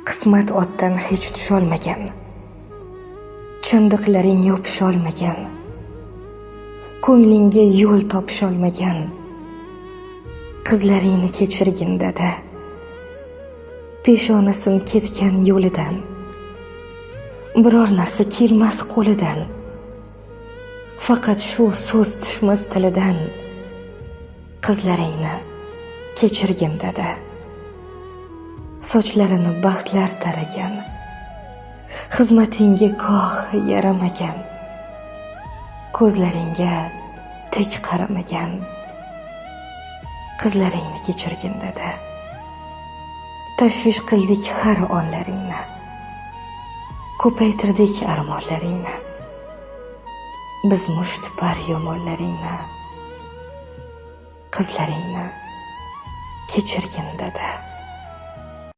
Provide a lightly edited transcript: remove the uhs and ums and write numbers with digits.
Qismat otdan hech tusholmagan, chandiqlaring yopisholmagan, ko'nglingga yo'l topisholmagan. Qizlaringni kechirgin dada, peshonasin ketgan yo'lidan, biror narsa kelmas qo'lidan, faqat shu so'z tushmas tilidan. Qizlaringni kechirgin dada, sochlarini baxtlar taragan, xizmatingga goh yaramagan, ko'zlaringga tik qaramagan. Qizlaringni kechirgin dada, tashvish qildik har onlaringni, ko'paytirdik armonlaringni, biz mushtipar yomonlaringni. Qizlaringni kechirgin dada.